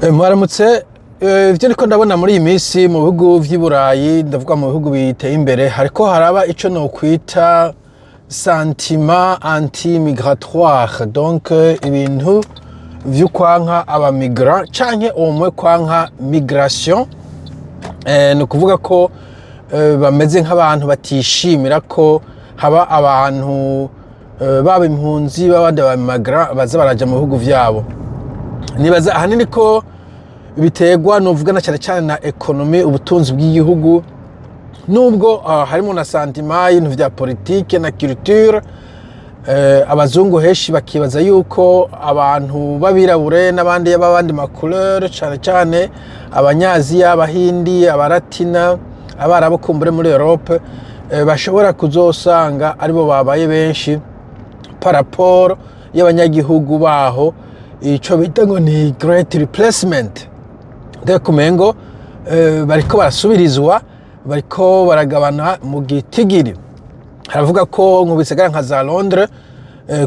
Mwaramutse ivyo niko ndabona muri iyi minsi mu bihugu vy'i Burayi, ndavuga mu bihugu biteye imbere, hariko haraba ico no kwita sentiment anti-migratoire, donc ibintu vy'ukwanka aba migrant canke omwe kwanka migration. Ni ukuvuga ko bameze nk'abantu batishimira ko haba abantu baba impunzi b'abandi ba migrant baza baraja mu bihugu vyabo. Nibaza ahanini ko biterwa novugana cyane cyane na economy, ubutunzi bw'igihugu, nubwo harimo na sentiment y'ibintu vya politique na culture. Abazungu heshi bakibaza yuko abantu babirabure n'abandi y'abandi ma couleur, cyane cyane abanyaziya, abahindi, abaratina, abarabo kumbure muri Europe, bashobora kuzosanga aribo babaye benshi par rapport y'abanyagihugu baho, ico bita ngo ni great replacement. Ndeko kumengo bariko barasubirizwa, bariko baragabana mu gitigiri. Haravuga ko mu bisagara nka za Londres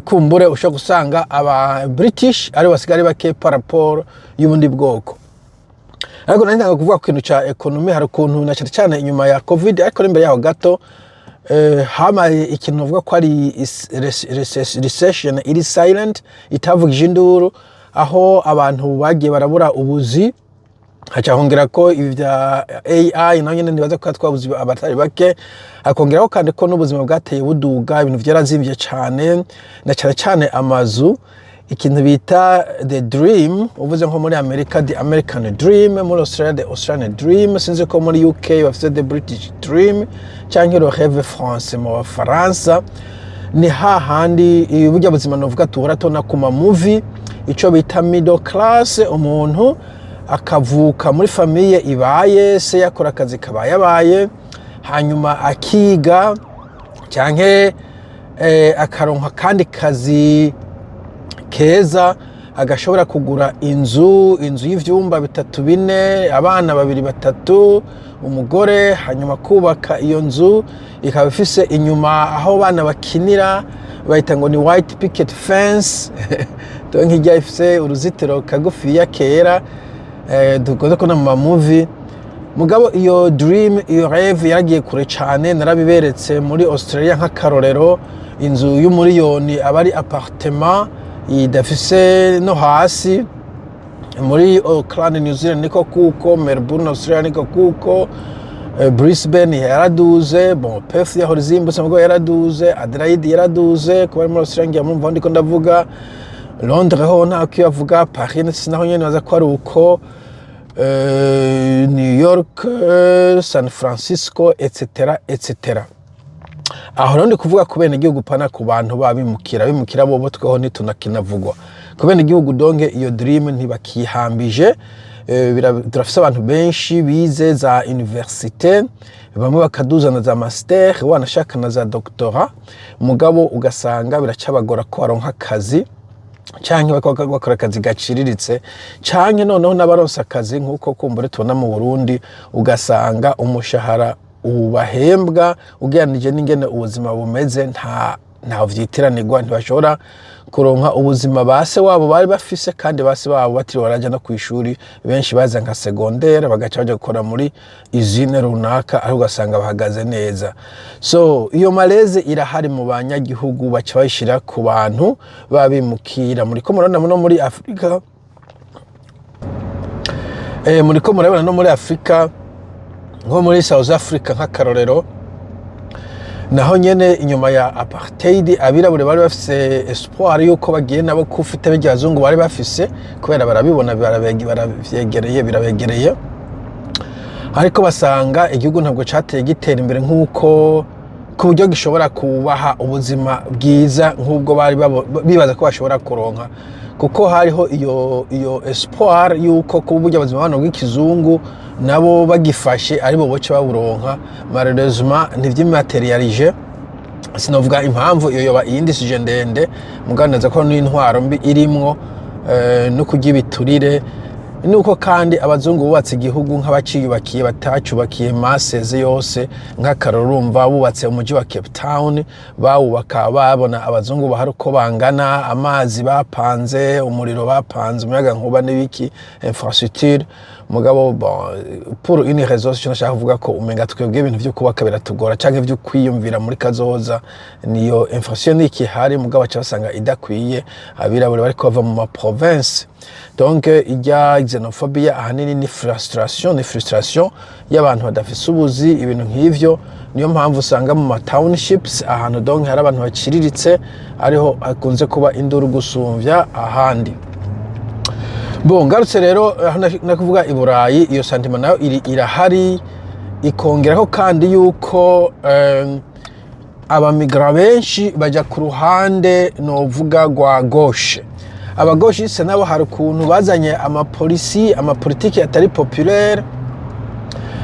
kumbure ushobora gusanga aba British ari basigari bake par rapport y'ubundi bwoko. Ariko nari ndanga kuvuga ku kintu ca economy, hari ukuntu na cyane inyuma ya Covid, ariko imbere yaho gato hamaye ikintu uvuga ko ari recession iri silent, itavugije induru, aho abantu bagiye barabura ubuzi. Haca hongera ko ivya AI nayo nyene nibaza ko twabuze abatari bake, akongeraho kandi ko n'ubuzima bwateye buduga, ibintu vyarazimvye cyane, na cyane amazu, ikintu bita the dream, uvuze nko muri America the American dream, muri Australia the Australian dream, sinzi ko muri UK bafite the British dream canke le rêve français mu Faransa. Ni hahandi burya buzima novuga tuhora tona ku ma movie, ico bita middle class, umuntu akavuka muri famille ibaye, se yakora akazi kabaye, hanyuma akiga canke akaronka kandi kazi keza, agashobora kugura inzu y'ivyumba 3-4, abana 2-3, umugore, hanyuma kubaka iyo nzu ikaba ifise inyuma aho bana bakinira, bayita ngo ni white picket fence donc ijya ifise uruzitiro kagufiya kera, dukoze ko na mu movie. Mugabo iyo dream, iyo rêve yaragiye kure cyane, narabiberetse muri Australia nk'akarorero, inzu y'umuriyoni abari appartement idafise no hasi. Muri Auckland New Zealand niko kuko, Melbourne Australia niko kuko, Brisbane yaraduze, bon Perth yaho rizimbutse mugabo yaraduze, Adelaide yaraduze, kuba muri Australia ngiye mumva ndiko ndavuga. Londres ho nta kiyavuga, Paris naho nyene baza ko ari uko, New York, San Francisco, etc. Aho rero ndi kuvuga ku bene igihugu pana ku bantu bimukira bo tweho ntitunakinavugwa ku bene igihugu, donge iyo dream ntibakihambije. Turafise abantu benshi bize za université, bamwe bakaduzana za master, wanashaka na za doctorat, mugabo ugasanga biracabagora ko baronka akazi, canke bakora akazi gaciriritse, canke noneho n'abaronsa akazi nk'uko kumbure tubona mu Burundi, ugasanga umushahara ubahembwa ugereranije n'ingene ubuzima bumeze nta vyitiranirwa, ntibashobora kuronka ubuzima base wabo bari bafise, kandi base wabo batiri baraja no kwishuri, benshi baza nka secondaire bagaca baja gukora muri usine runaka, aho ugasanga bahagaze neza. So iyo maleze irahari mu banyagihugu, baca bayishira ku bantu babimukira. Muriko murabona no muri Afrika, muriko murabona no muri Afrika, nko muri South Africa nk'akarorero, naho nyene inyuma ya apartheid abirabure bari bafise espoir yuko bagiye nabo kufite b'abazungu bari bafise, kubera barabibona birabegereye, ariko basanga igihugu ntabwo cateye gitera imbere nk'uko ku buryo gishobora kubaha ubuzima bwiza nk'ubwo bari bibaza ko bashobora kuronka, kuko hariho iyo espoir yuko ku buryo ubuzima bano bw'ikizungu nabo bagifashe aribo boce baburonka. Malheureusement ntivyimaterialije, sinovuga impamvu iyo yoba iyindi sije ndende, muganeza ko n'intwaro mbi irimwo, no kugira ibiturire nuko kandi abazungu bubatse igihugu nk'abaciyubakiye batacubakiye maseze yose nk'akarorumva bubatse umujyi wa Cape Town bawubaka babona abazungu bahari uko bangana amazi bapanze umuriro bapanze umuyaga nkuba n'ibiki infrastructure mugabo pour une raison je nashaka kuvuga ko umenga twebwe ibintu byo kubaka biratugora canke byo kwiyumvira muri kazoza niyo infrastructure niki hari mugabo cyabasanga idakwiye abirabure bariko bava mu ma province donc ijya xenophobia ahanini ni frustration y'abantu badafise ubuzi ibintu nk'ivyo niyo mpamvu usanga mu townships ahantu donc hari abantu baciriritse ariho akunze kuba induru gusumvya ahandi. Bon ngarutse rero nakuvuga i Burayi iyo sentiment nayo irahari ikongeraho kandi yuko abamigra benshi baja ku ruhande novuga gwa gauche. Abagoshiste nabo hari ukuntu bazanye amapolitiki atari populaire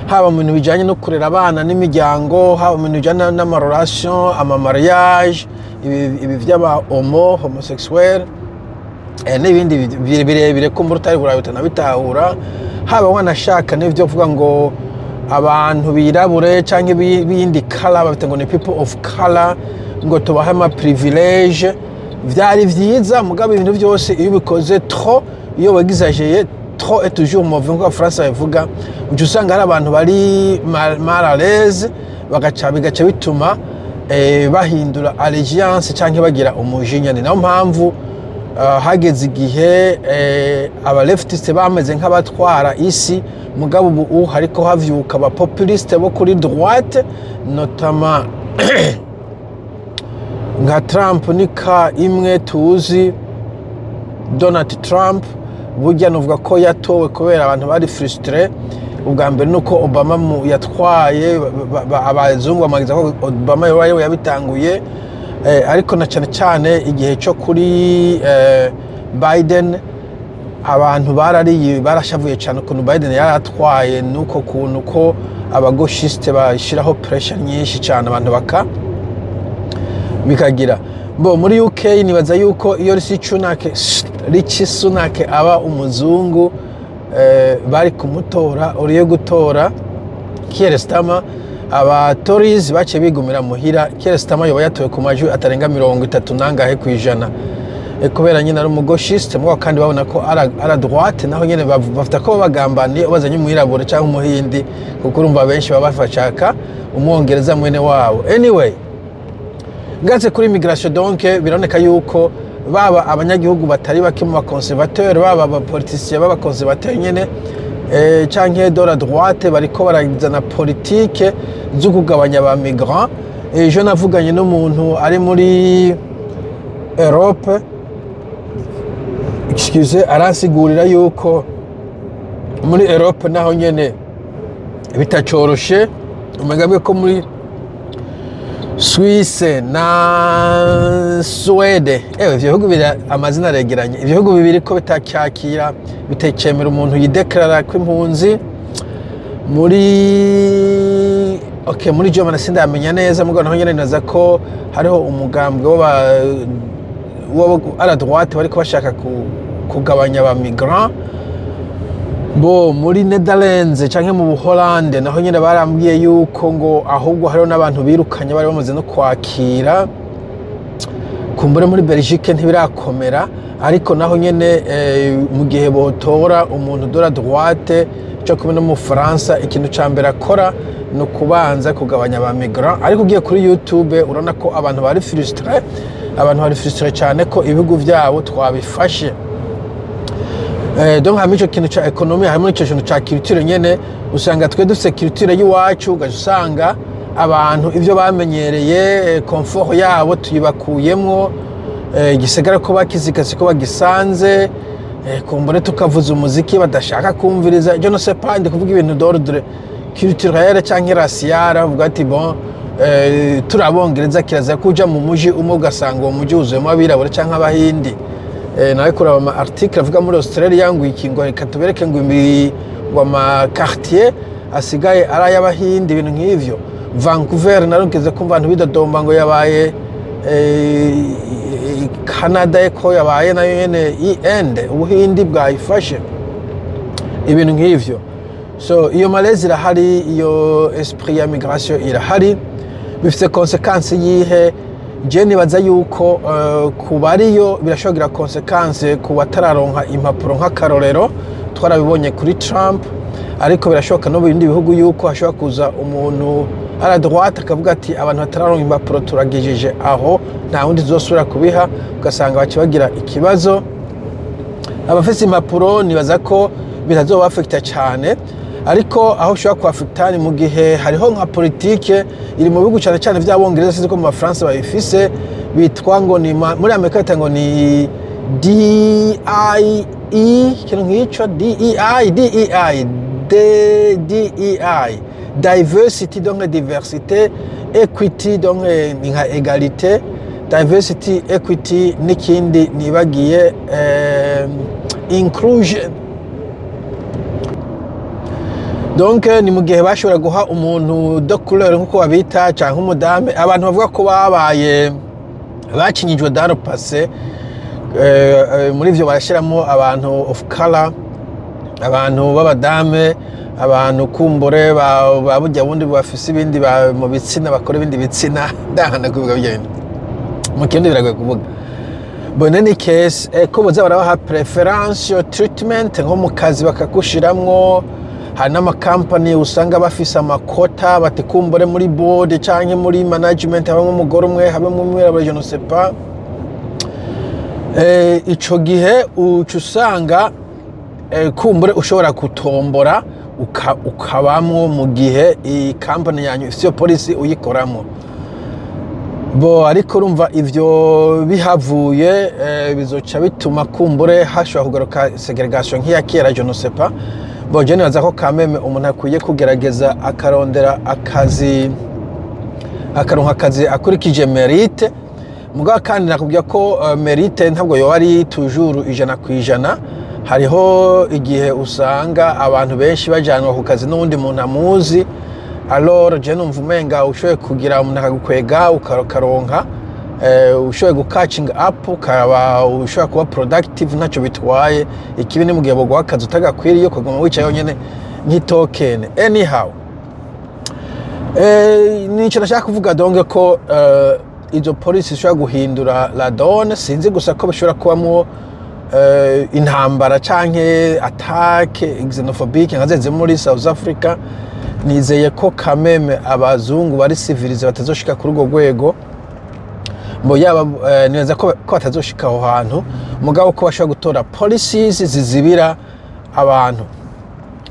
haba mu bintu bijanye no kurera abana n'imiryango haba mu bintu bijanye n'amarelation amamariage ibi vy'aba homosexuel n'ibindi birebire ko muri utari Burayi utanabitahura haba wanashaka n'ivyo vuga ngo abantu birabure canke bindi color babita ngo ni people of color ngo tubaha ama privilege vyari vyiza mugabo ibintu byose iyo bikoze trop iyo bagizageye trop est toujours mauvais ngo France bavuga uje usanga hari abantu bari mal à l'aise bigaca bituma bahindura allegiance canke bagira umujinya ni nayo mpamvu hageze igihe aba leftiste bameze nk'abatwara isi mugabo ubu hariko havyuka aba populiste bo kuri droite notamment nka Trump nika imwe tuzi Donald Trump burya nuvuga ko yatowe kubera abantu bari frustré ubwa mbere nuko Obama yatwaye abazungu bamagiza ko Obama yabitanguye ariko na cyane igihe cyo kuri Biden abantu barashavuye cyane ukuntu Biden yaratwaye nuko kuntu ko abagoshiste bashiraho pressure nyinshi cyane abantu bikagira muri UK nibaza yuko iyo Rishi Sunak aba umuzungu bari kumutora uriye gutora Keir Starmer aba Tories bace bigumira muhira Keir Starmer yoba yatowe ku majwi atarenga 30 nangahe kwijana kubera nyine ari umugoshiste mwa kandi babona ko ara droite naho nyene bafita ko bagambaniye bazanye umwirabure cyangwa umuhindi kuko urumva benshi babafashaka umwongereza mwene wabo anyway Gaze kuri immigration donc bironeka yuko baba abanyagihugu batari bake mu conservateur baba abapoliticiens baba conservateur nyene canke de la droite bariko barazana politique zo kugabanya ba migrants je navuganye n'umuntu ari muri Europe aransigurira yuko muri Europe naho nyene bitacoroshe umugabwe ko muri Suisse na Swede ivyo bihugu bira amazina aregeranye ivyo bihugu bibiri ko bitacyakira bitekemera umuntu yideklara ko impunzi muri muri Germany sindamenya neza mugo naho nyene naza ko hariho umugambwe wo à la droite bari ko bashaka kugabanya ba migrants muri Netherlands canke mu Buholande naho nyene barambwiye yuko ngo ahubwo hariho n'abantu birukanye bari bamaze no kwakira kumbure muri Belgique ntibirakomera ariko naho nyene mu gihe botora umuntu de la droite cyo kumwe no mu France ikintu cambere akora no kubanza kugabanya ba migrants ariko ugiye kuri YouTube urona ko abantu bari frustré cyane ko ibihugu vyabo twabifashe donc hamico kintu cha economy hamwe cyo kintu cha culture nyene usanga twe dufite culture yiwacu ugasanga abantu ivyo bamenyereye comfort yabo tuyibakuyemwo gisagara ko bakizikase ko bagisanze kumbure tukavuza umuziki badashaka kumviriza je no sais pas ndi kuvuga ibintu d'ordre culturel canke racial avuga ati turabongereza kiraza kuja mu muji umwe ugasanga uwo muji uzuyemo abirabura canke abahindi nawe kuraba ama article avuga muri Australia ngo ikingo katubereke ngo ama quartier asigaye ari y'abahindi ibintu nk'ivyo Vancouver narongeze kumva abantu bidodomba ngo yabaye Canada ko yabaye nayo nyene end ubuhindi bwayifashe ibintu nk'ivyo. So iyo malaise irahari, iyo esprit ya migration irahari, bifite konsekansi yihe? Je nibaza yuko ku bariyo birashogira konsekansi ku batararonka impapuro nk'akarorero twarabibonye kuri Trump, ariko birashoboka no mu bindi bihugu yuko hashobora kuza umuntu à droite akavuga ati abantu batararonka impapuro turagejeje aho nta wundi zosubira kubiha, ugasanga bakibagira ikibazo. Abafite impapuro nibaza ko bitazobafekta cyane, ariko aho ushobora kuhafekta ni mu gihe hariho nka politike iri mu bihugu cyane cyane by'abongereza, sinzi ko mu Faransa bayifise, bitwa ngo ni muri Amerika bita ngo ni DIE, kintu nk'ico DEI, diversity donc diversité, equity donc ni nka égalité, diversity, equity, n'ikindi nibagiye inclusion. Donc ni mu gihe bashobora guha umuntu de couleur nkuko babita cyangwa umudame, abantu bavuga ko babaye bakinyijwe dans le passé, muri ivyo barashiramo abantu of color, abantu b'abadame, abantu kumbure babujya bundi bafise ibindi mu bitsina, bakora ibindi bitsina, ndahana kuvuga byene mu kindi biragoye kuvuga. But in any case, ko boza barabaha preference treatment nko mu kazi bakakushiramwo. Hari n'amakampani usanga bafise amakota batikumbure muri board canke muri management, habamo umugore umwe, habamo umwirabura, je ne sais pas. Ico gihe ucusanga kumbure ushobora kutombora ukabamwo mu gihe i company yanyu ifite policy uyikoramo. Bo ariko urumva ivyo bihavuye bizoca bituma kumbure hashobora kugaruka segregation nk'iya kera, je ne sais pas. Bo je nibaza ko kameme umuntu akwiye kugerageza akarondera akazi, akaronka akazi akurikije mérite. Mugabo kandi nakubwira ko mérite ntabwo yo ari toujours 100%. Hariho igihe usanga abantu benshi bajanwa ku kazi n'undi muntu amuzi, alors je numva umenga ushoboye kugira umuntu akagukwega ukaronka, ushoboye gukatching up, ukaba ushobora kuba productive, ntacyo bitwaye. Ikibi ni mu gihe boguha akazi utagakwiriye ukaguma wicaye nyene nk'itoken. Anyhow, nico nashaka kuvuga donc ko izo police zishobora guhindura la donne. Sinzi gusa ko bishobora kubamo intambara canke attaque xenophobique nkazenze muri South Africa. Nizeye ko kameme abazungu bari civilize batazoshika kuri urwo rwego, mbo yaba nibaza ko batazoshika aho hantu, mugabo ko bashobora gutora policies zizibira abantu.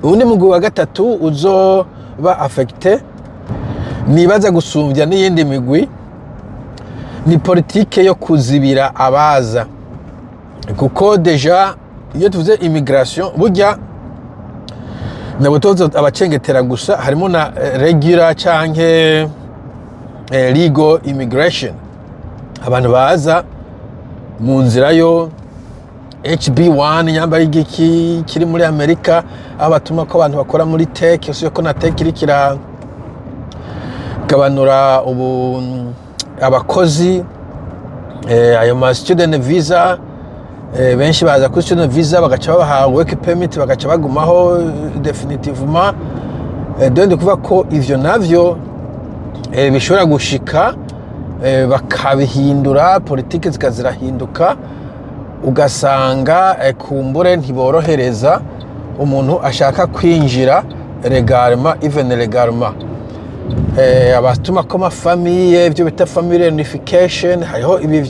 Ubundi mugwi wa gatatu uzoba affecté, nibaza gusumbya n'iyindi migwi, ni politike yo kuzibira abaza. Kuko deja iyo tuvuze immigration, burya nabo tozo abacengetera gusa, harimo na regular canke legal immigration, abantu baza mu nzira yo HB1 nyamba y'igiki kiri muri Amerika, abatuma ko abantu bakora muri tech, usiye ko na tech iri kira gabanura ubu abakozi, ayo ma student visa, benshi baza kuri student visa bagaca babaha work permit bagaca bagumaho definitivement. Ndi kuvuga ko ivyo navyo bishobora gushika bakabihindura, politike zikazirahinduka, ugasanga kumbure ntiborohereza umuntu ashaka kwinjira legalement, even legalement. Abatuma ko amafamiye, ibyo bita family reunification, hariho ibi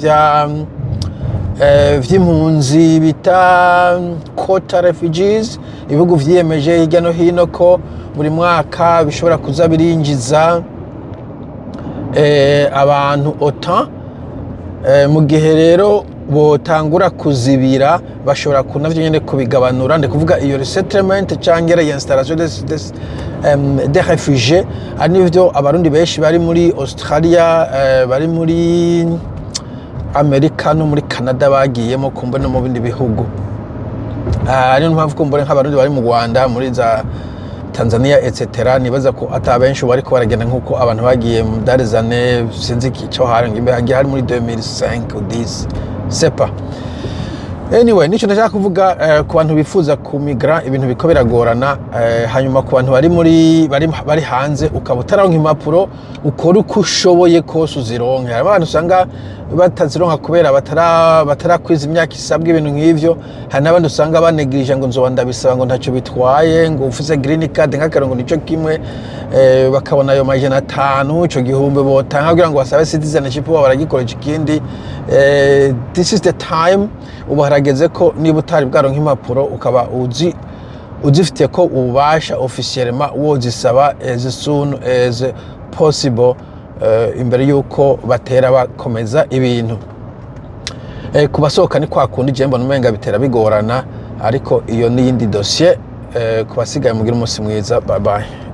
vy'impunzi bita quota refugees, ibihugu vyiyemeje hirya no hino ko buri mwaka bishobora kuza birinjiza abantu autant. Mu gihe rero botangura kuzibira, bashobora kunavyo nyene kubigabanura. Ndi kuvuga iyo resettlement canke reinstallation des réfugiés, anivyo abarundi benshi bari muri Australia, bari muri Amerika no muri Canada bagiyemo, kumbe no mu bindi bihugu. Ari mpamvu kumbure nk'abarundi bari mu Rwanda, muri za Tanzania etc. nibaza ko atabenshi bariko baragenda nkuko abantu bagiye mu darizane, sinzi cyo hari ngibe hagiye hari muri 2005 ou 10 c'est pas. Anyway, nico ndashaka kuvuga ku bantu bifuza kumigra ibintu biko biragorana, hanyuma ku bantu bari hanze ukaba utaronka impapuro ukora uko ushoboye kose uzironke. Hari abantu usanga batazironka kubera batarakwiza imyaka isabwa ibintu nk'ivyo, hari n'abandi usanga banegirije ngo nzoba ndabisaba ngo ntacyo bitwaye, ngo ufise green card nk'akarongo nico kimwe, bakabona ayo majana 5 ico gihumbi botanga kugira ngo basabe citizenship bo baragikoresha ikindi. This is the time ubu harageze ko niba utari bwaronka impapuro ukaba uzifite ko ububasha officiellement wozisaba as soon as possible, imbere yuko batera bakomeza ibintu. Kubasohoka ni kwa kundi je mbona umenga bitera bigorana, ariko iyo ni yindi dossier. Kubasigaye mugira umunsi mwiza, bye bye.